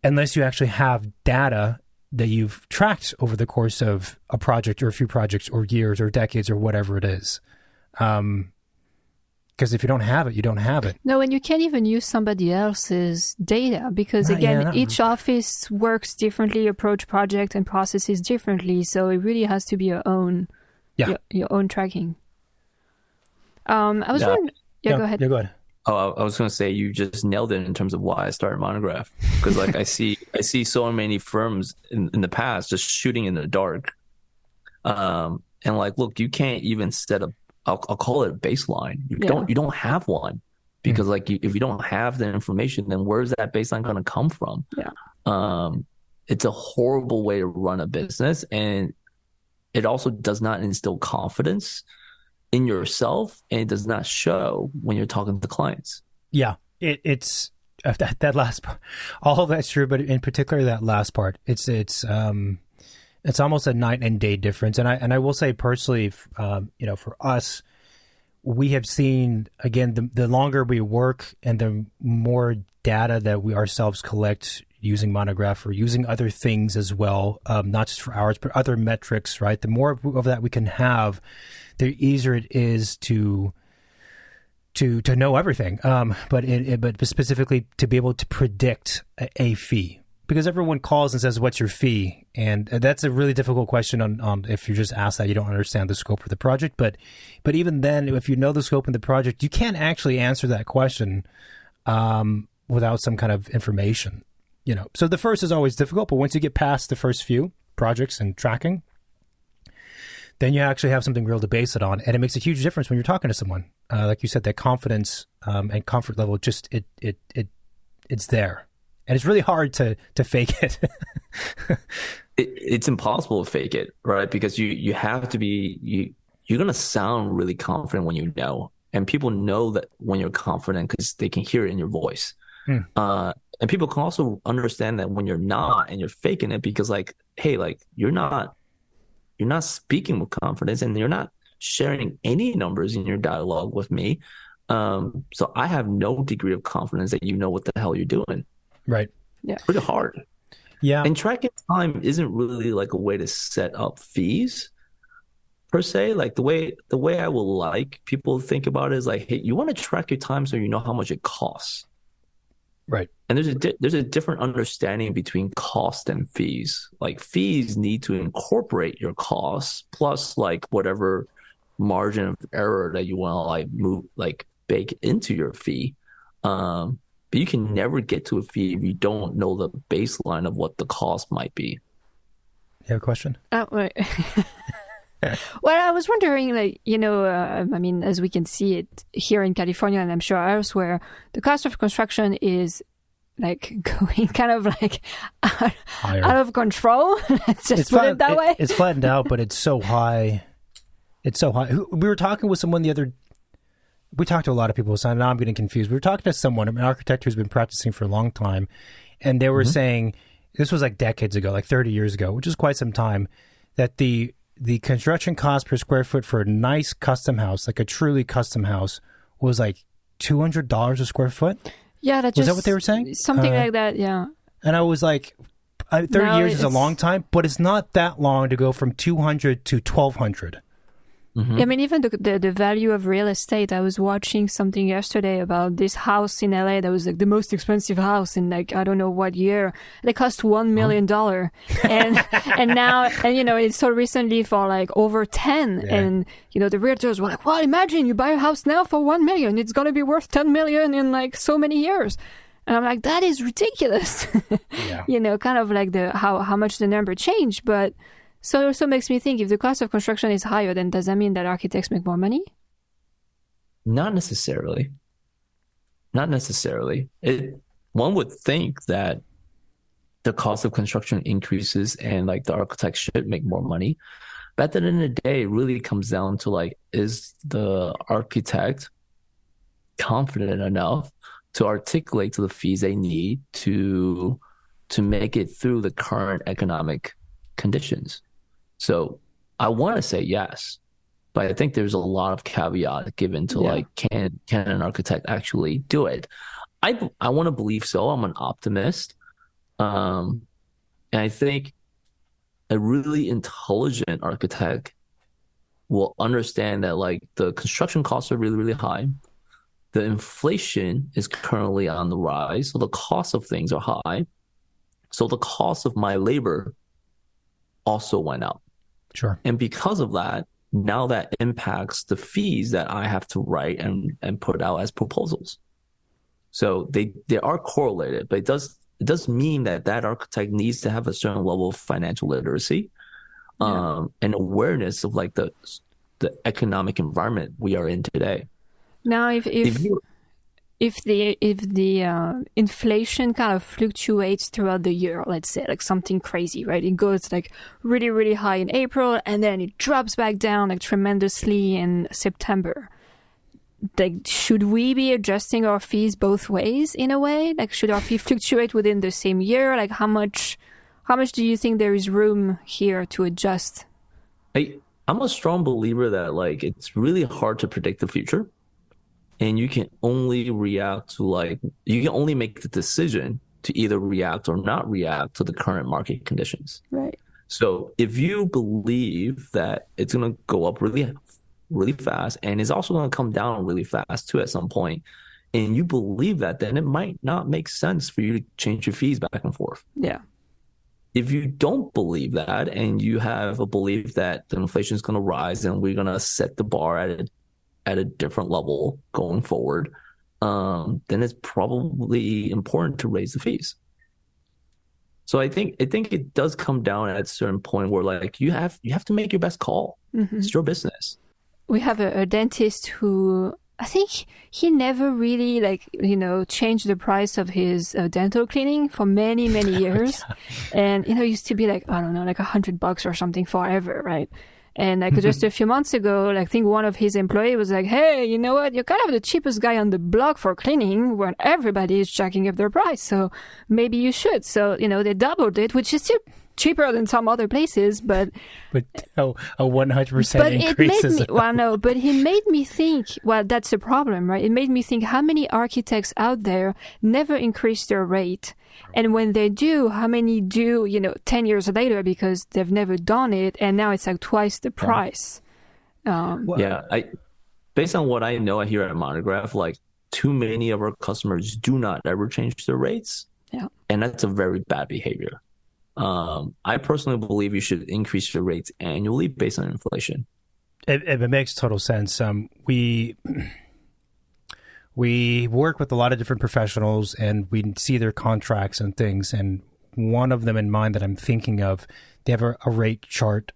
unless you actually have data that you've tracked over the course of a project or a few projects or years or decades or whatever it is. Because if you don't have it, you don't have it. No, and you can't even use somebody else's data because, again, each office works differently, approach project and processes differently. So it really has to be your own, your own tracking. I was wondering... Yeah, go ahead. Yeah, go ahead. Oh, I was going to say you just nailed it in terms of why I started Monograph. Because like I see so many firms in the past just shooting in the dark. And like, look, you can't even set up, I'll call it a baseline. You don't have one because like if you don't have the information, then where's that baseline going to come from? Yeah. It's a horrible way to run a business, and it also does not instill confidence in yourself, and it does not show when you're talking to clients. Yeah, it's that last part. All of that's true, but in particular that last part, it's almost a night and day difference. And I will say personally, for us, we have seen, again, the longer we work and the more data that we ourselves collect using Monograph or using other things as well, not just for ours, but other metrics, right? The more of that we can have, the easier it is to know everything. But specifically to be able to predict a fee. Because everyone calls and says, what's your fee? And that's a really difficult question on if you just ask that, you don't understand the scope of the project. But even then, if you know the scope of the project, you can't actually answer that question without some kind of information. So the first is always difficult, but once you get past the first few projects and tracking, then you actually have something real to base it on. And it makes a huge difference when you're talking to someone. Like you said, that confidence and comfort level, just it's there. And it's really hard to fake it. It's impossible to fake it, right? Because you have to be, you're going to sound really confident when you know. And people know that when you're confident because they can hear it in your voice. And people can also understand that when you're not and you're faking it because like, hey, like you're not speaking with confidence and you're not sharing any numbers in your dialogue with me. So I have no degree of confidence that you know what the hell you're doing. Right. Yeah. Pretty hard. Yeah. And tracking time isn't really like a way to set up fees per se. Like the way I will like people to think about it is like, hey, you want to track your time so you know how much it costs. Right. And there's a different understanding between cost and fees. Like fees need to incorporate your costs plus like whatever margin of error that you want to bake into your fee. But you can never get to a fee if you don't know the baseline of what the cost might be. You have a question? Oh, right. Well, I was wondering, as we can see it here in California, and I'm sure elsewhere, the cost of construction is like going kind of like out of control. Let's just put it that way. It's flattened out, but it's so high. It's so high. We were talking with someone we talked to a lot of people, so now I'm getting confused. We were talking to someone, an architect who's been practicing for a long time, and they were saying, this was like decades ago, like 30 years ago, which is quite some time, that the construction cost per square foot for a nice custom house, like a truly custom house, was like $200 a square foot. Yeah, was that what they were saying? Something like that, yeah. And I was like, 30 years is a long time, but it's not that long to go from 200 to 1,200. Mm-hmm. I mean, even the value of real estate. I was watching something yesterday about this house in LA that was like the most expensive house in like I don't know what year. It cost $1 million, and now it's so recently for like over 10. Yeah. And the realtors were like, "Well, imagine you buy a house now for $1 million. It's gonna be worth $10 million in like so many years." And I'm like, that is ridiculous. Yeah. Kind of like how much the number changed, but. So it also makes me think, if the cost of construction is higher, then does that mean that architects make more money? Not necessarily. Not necessarily. One would think that the cost of construction increases and like the architects should make more money. But at the end of the day, it really comes down to like, is the architect confident enough to articulate to the fees they need to make it through the current economic conditions? So I want to say yes, but I think there's a lot of caveat given to like, can an architect actually do it? I want to believe so. I'm an optimist. And I think a really intelligent architect will understand that like the construction costs are really, really high. The inflation is currently on the rise, so the cost of things are high. So the cost of my labor also went up. Sure. And because of that, now that impacts the fees that I have to write and put out as proposals. So they are correlated, but it does mean that architect needs to have a certain level of financial literacy, and awareness of like the economic environment we are in today. Now, if the inflation kind of fluctuates throughout the year, let's say like something crazy, right? It goes like really, really high in April and then it drops back down like tremendously in September. Like, should we be adjusting our fees both ways in a way? Like, should our fee fluctuate within the same year? Like, how much do you think there is room here to adjust? I'm a strong believer that like it's really hard to predict the future. And you can only you can only make the decision to either react or not react to the current market conditions. Right. So if you believe that it's going to go up really, really fast and it's also going to come down really fast too at some point, and you believe that, then it might not make sense for you to change your fees back and forth. Yeah. If you don't believe that and you have a belief that the inflation is going to rise and we're going to set the bar at a different level going forward, then it's probably important to raise the fees. So I think it does come down at a certain point where like you have to make your best call. Mm-hmm. It's your business. We have a dentist who I think he never really changed the price of his dental cleaning for many, many years. And, it used to be like, I don't know, like $100 or something forever, right? And like just a few months ago, I think one of his employees was like, hey, you know what? You're kind of the cheapest guy on the block for cleaning when everybody is jacking up their price. So maybe you should. So, they doubled it, which is still cheaper than some other places, but a 100% increase. But he made me think, well, that's a problem, right? It made me think how many architects out there never increase their rate. And when they do, how many do, 10 years later because they've never done it. And now it's like twice the price. Based on what I know here at Monograph, like too many of our customers do not ever change their rates. Yeah. And that's a very bad behavior. I personally believe you should increase your rates annually based on inflation. It makes total sense. We work with a lot of different professionals and we see their contracts and things. And one of them in mind that I'm thinking of, they have a rate chart,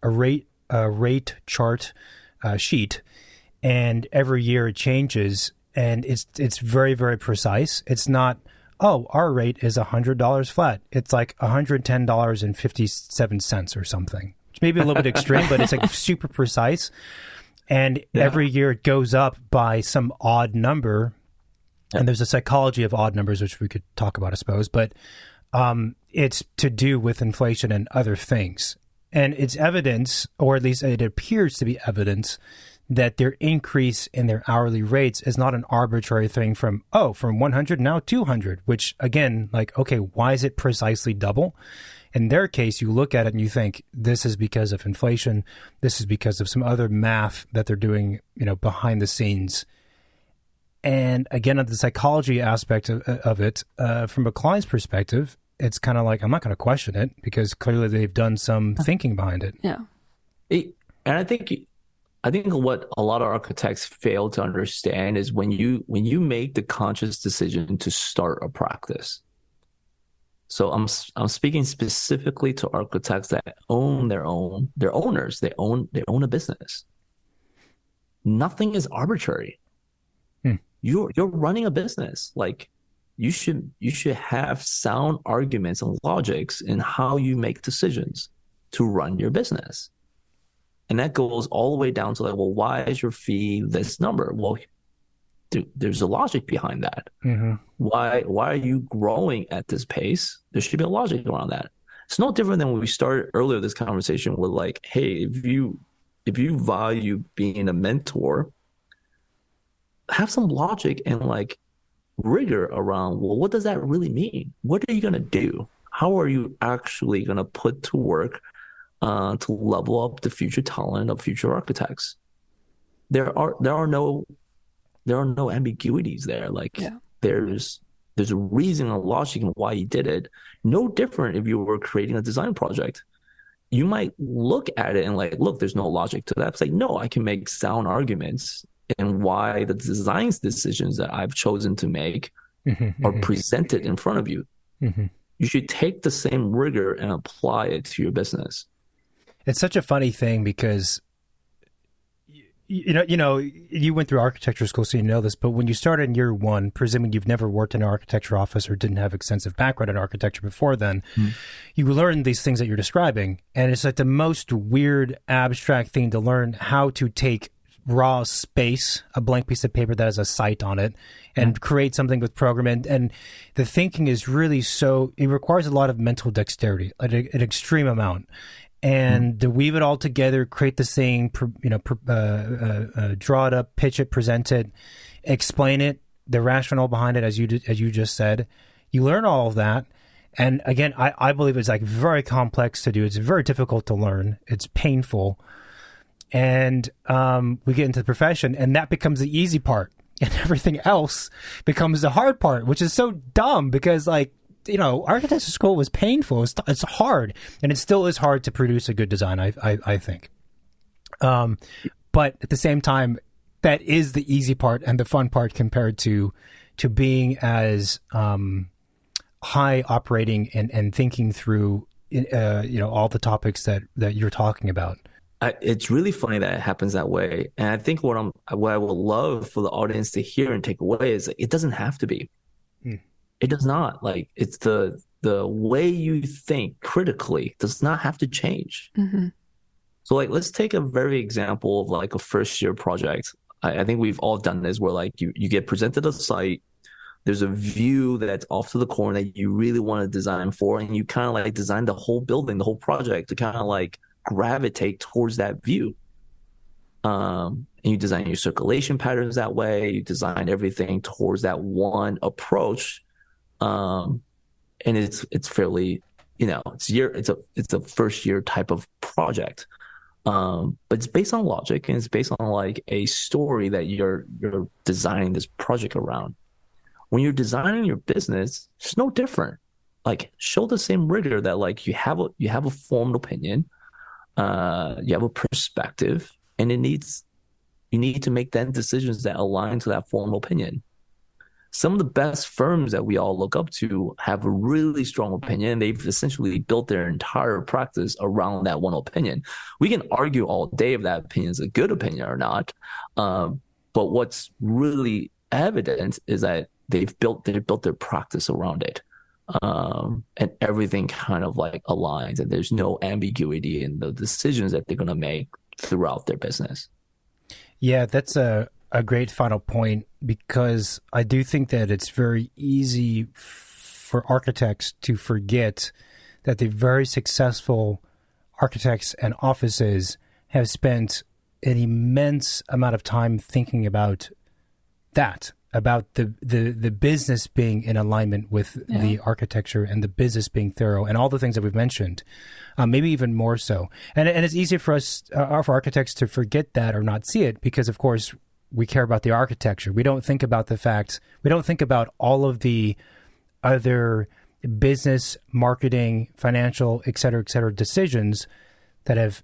sheet, and every year it changes, and it's very, very precise. It's not, oh, our rate is $100 flat. It's like $110.57 or something. Which may be a little bit extreme, but it's like super precise. And every year it goes up by some odd number. And there's a psychology of odd numbers, which we could talk about, I suppose. But it's to do with inflation and other things. And it's evidence, or at least it appears to be evidence, that their increase in their hourly rates is not an arbitrary thing from 100 now 200, which again, like, okay, why is it precisely double? In their case, you look at it and you think this is because of inflation. This is because of some other math that they're doing, behind the scenes. And again, on the psychology aspect of it, from a client's perspective, it's kind of like, I'm not going to question it because clearly they've done some thinking behind it. Yeah. And I think what a lot of architects fail to understand is when you make the conscious decision to start a practice. So I'm speaking specifically to architects that own they're owners. They own a business. Nothing is arbitrary. You're running a business. Like you should have sound arguments and logics in how you make decisions to run your business. And that goes all the way down to like, well, why is your fee this number? Well, there's a logic behind that. Mm-hmm. Why are you growing at this pace? There should be a logic around that. It's no different than when we started earlier this conversation with like, hey, if you value being a mentor, have some logic and like rigor around, well, what does that really mean? What are you going to do? How are you actually going to put to work to level up the future talent of future architects. There are no ambiguities there. Like there's a reason, a logic in why you did it. No different if you were creating a design project. You might look at it and like, look, there's no logic to that. It's like, no, I can make sound arguments and why the design decisions that I've chosen to make are presented in front of you. You should take the same rigor and apply it to your business. It's such a funny thing because you went through architecture school, so you know this, but when you started in year one, presuming you've never worked in an architecture office or didn't have extensive background in architecture before then, you learn these things that you're describing. And it's like the most weird, abstract thing to learn how to take raw space, a blank piece of paper that has a site on it, and create something with program. And the thinking is really it requires a lot of mental dexterity, an extreme amount. And to weave it all together, create the thing, draw it up, pitch it, present it, explain it, the rationale behind it, as you just said. You learn all of that. And again, I believe it's like very complex to do. It's very difficult to learn. It's painful. And we get into the profession, and that becomes the easy part. And everything else becomes the hard part, which is so dumb because, like, architecture school was painful. It's hard, and it still is hard to produce a good design, I think. But at the same time, that is the easy part and the fun part compared to being as high operating and thinking through all the topics that you're talking about. It's really funny that it happens that way, and I think what I would love for the audience to hear and take away is it doesn't have to be. It does not. Like, it's the way you think critically does not have to change. So, like, let's take a very example of like a first year project. I think we've all done this where like you get presented a site. There's a view that's off to the corner that you really want to design for, and you kind of like design the whole building, the whole project to kind of like gravitate towards that view. And you design your circulation patterns that way. You design everything towards that one approach. And it's fairly, it's a first year type of project. But it's based on logic, and it's based on like a story that you're designing this project around. When you're designing your business, it's no different. Like, show the same rigor that like you have a formed opinion, you have a perspective, and you need to make then decisions that align to that formed opinion. Some of the best firms that we all look up to have a really strong opinion. They've essentially built their entire practice around that one opinion. We can argue all day if that opinion is a good opinion or not. But what's really evident is that they've built their practice around it. And everything kind of like aligns, and there's no ambiguity in the decisions that they're going to make throughout their business. Yeah, that's a great final point, because I do think that it's very easy for architects to forget that the very successful architects and offices have spent an immense amount of time thinking about that, about the business being in alignment with the architecture and the business being thorough and all the things that we've mentioned, maybe even more so. And it's easy for us, for architects, to forget that or not see it because, of course, we care about the architecture. We don't think about all of the other business, marketing, financial, et cetera, decisions that have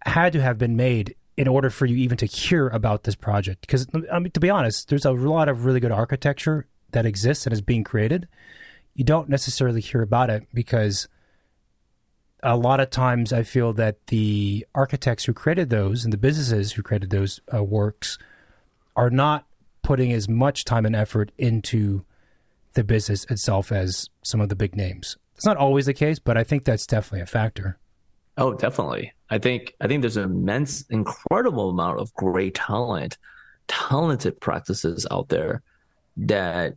had to have been made in order for you even to hear about this project. Because, I mean, to be honest, there's a lot of really good architecture that exists and is being created. You don't necessarily hear about it because a lot of times I feel that the architects who created those and the businesses who created those works are not putting as much time and effort into the business itself as some of the big names. It's not always the case, but I think that's definitely a factor. Oh, definitely. I think there's an immense, incredible amount of great talented practices out there that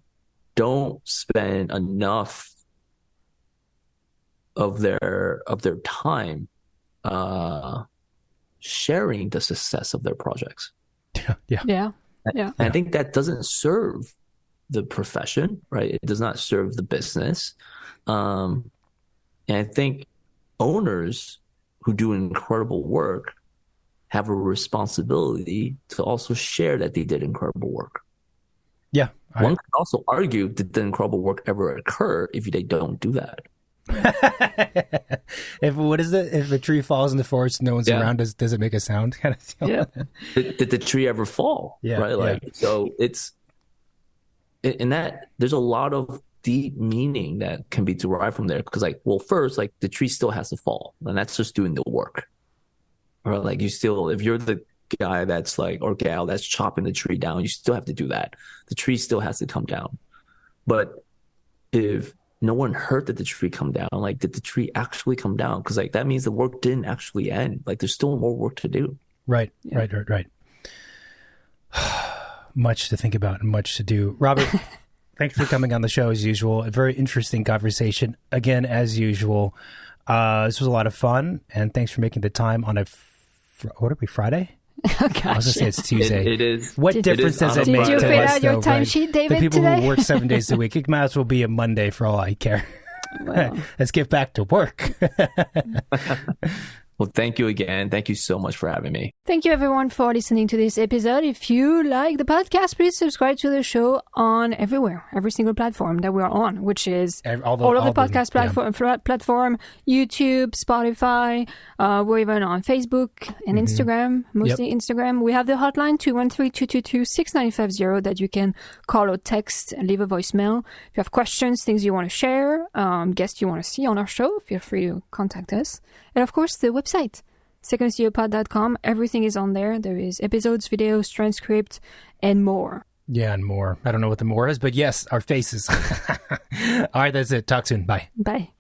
don't spend enough of their time sharing the success of their projects. Yeah. And I think that doesn't serve the profession, right? It does not serve the business. And I think owners who do incredible work have a responsibility to also share that they did incredible work. Yeah. One could also argue that the incredible work ever occur if they don't do that. What is it? If a tree falls in the forest, no one's around, does it make a sound? Kind of deal? Yeah. Did the tree ever fall? Yeah. Right. Like, so it's in that there's a lot of deep meaning that can be derived from there. Because like, well, first, like the tree still has to fall, and that's just doing the work. Or like you still, if you're the guy that's like, or gal that's chopping the tree down, you still have to do that. The tree still has to come down. But if no one heard that the tree come down, like did the tree actually come down? Because like that means the work didn't actually end. Like there's still more work to do. Right. Much to think about and much to do. Robert, thanks for coming on the show as usual. A very interesting conversation. Again, as usual. This was a lot of fun, and thanks for making the time on what are we, Friday? Oh, gosh. I was going to say it's Tuesday. It is. What difference does it make to us? Did you fill out your timesheet, David, the people today? who work 7 days a week, it might as well be a Monday for all I care. Well. Let's get back to work. Well, thank you again. Thank you so much for having me. Thank you, everyone, for listening to this episode. If you like the podcast, please subscribe to the show on every single platform that we're on, which is all of the podcast platform, YouTube, Spotify. We're even on Facebook and Instagram, mostly Instagram. We have the hotline 213-222-6950 that you can call or text and leave a voicemail. If you have questions, things you want to share, guests you want to see on our show, feel free to contact us. And of course, the website, secondstudiopod.com. Everything is on there. There is episodes, videos, transcript, and more. Yeah, and more. I don't know what the more is, but yes, our faces. All right, that's it. Talk soon. Bye. Bye.